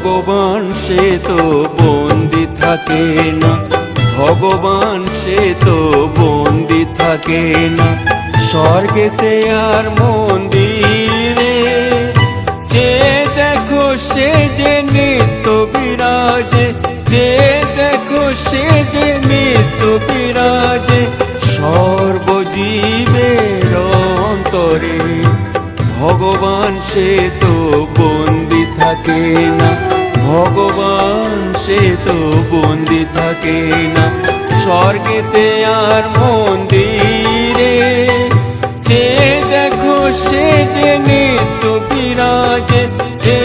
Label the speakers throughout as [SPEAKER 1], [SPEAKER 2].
[SPEAKER 1] ভগবান সে তো বন্দি থাকে না, ভগবান সে তো বন্দি থাকে না। স্বর্গেতে আর মন্দিরে যে দেখো সে যে নিত্য বিরাজে, যে দেখো সে যে নিত্য বিরাজে সর্বজীবের অন্তরে। ভগবান সে তো বন্দি থাকে না, ভগবান সে তো বন্দি থাকে না। স্বর্গেতে আর মন্দিরে যে দেখো সে যে নিত্য বিরাজে, যে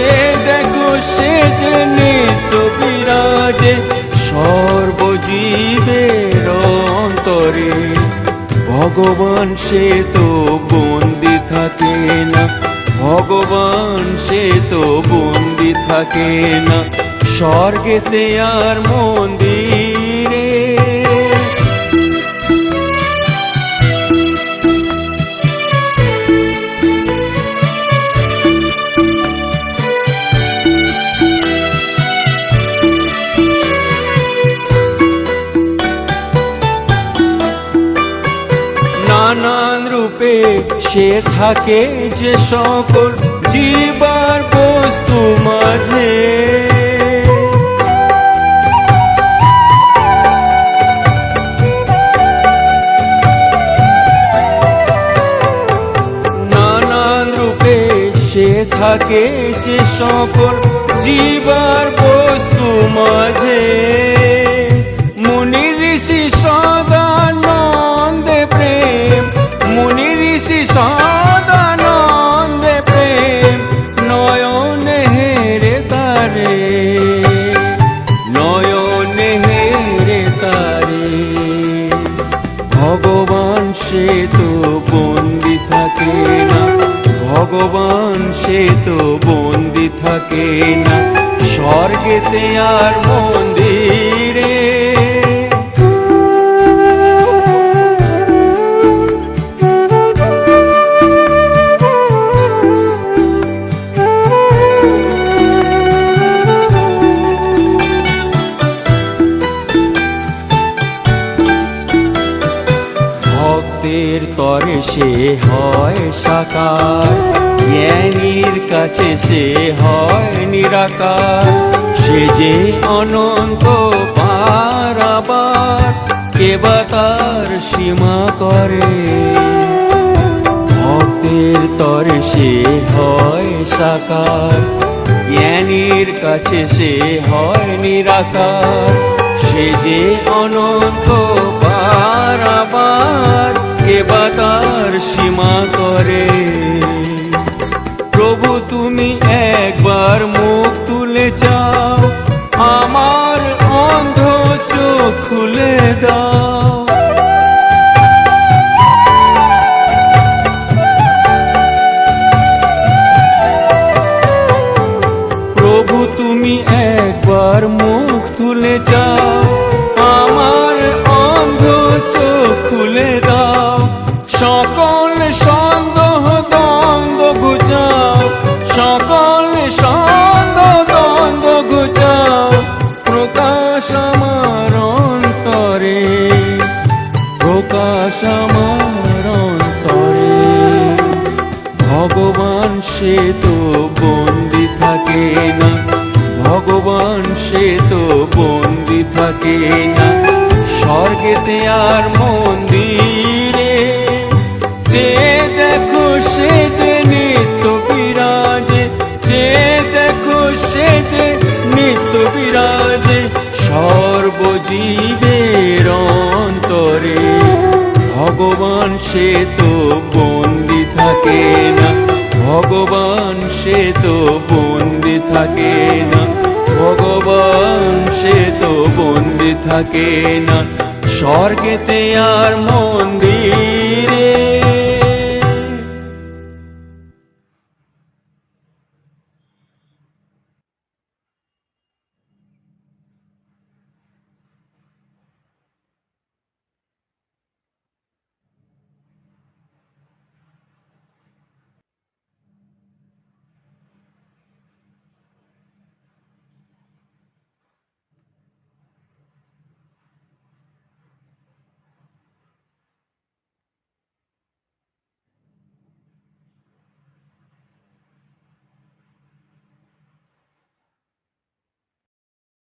[SPEAKER 1] দেখো সে যে নিত্য বিরাজে সর্বজীবের অন্তরে। ভগবান সে তো বন্দি থাকে না, ভগবান সে তো বন্দি থাকে না। স্বর্গেতে আর মন্দিরে নানান রূপে সে থাকে যে সকল জীবার বস্তু মাঝে। নানান রূপে সে থাকে যে সকল জীবার বস্তু মাঝে। মুনি ঋষি সদানন্দে প্রেম, মুনি ঋষি সদানন্দে প্রেম নয়নে হেরে তারে, নয়নে হেরে তারে। ভগবান সে তো বন্দি থাকে না, ভগবান সে তো বন্দি থাকে না। স্বর্গেতে আর মন্দিরে ভক্তের তরে সে হয় সাকার, জ্ঞানীর কাছে সে হয় নিরাকার। সে যে অনন্ত পারাবার, কেবা তার সীমা করে। ভক্তের তরে সে হয় সাকার, জ্ঞানীর কাছে সে হয় নিরাকার। সে যে অনন্ত পারাবার, কেবা তার সীমা করে। প্রভু তুমি একবার মুখ তুলে চাও, আমার অন্ধ চোখ খুলে দাও। প্রভু তুমি একবার মুখ তুলে চাও, আমার অন্ধ চোখ খুলে দাও। সকল সন্দেহ দ্বন্দ্ব ঘুচাও, সকল সন্দেহ দ্বন্দ্ব ঘুচাও। প্রকাশ আমার অন্তরে, প্রকাশ আমার অন্তরে। ভগবান সে তো বন্দি থাকে না, ভগবান সে তো বন্দি থাকে না। স্বর্গেতে আর মন্দিরে যে দেখো সে যে নিত্য বিরাজে, যে দেখো সে যে নিত্য বিরাজে সর্বজীবের অন্তরে। ভগবান সে তো বন্দি থাকে না, ভগবান সে তো বন্দি থাকে না, ভগবান সে তো বন্দি থাকে না। স্বর্গেতে আর মন্দির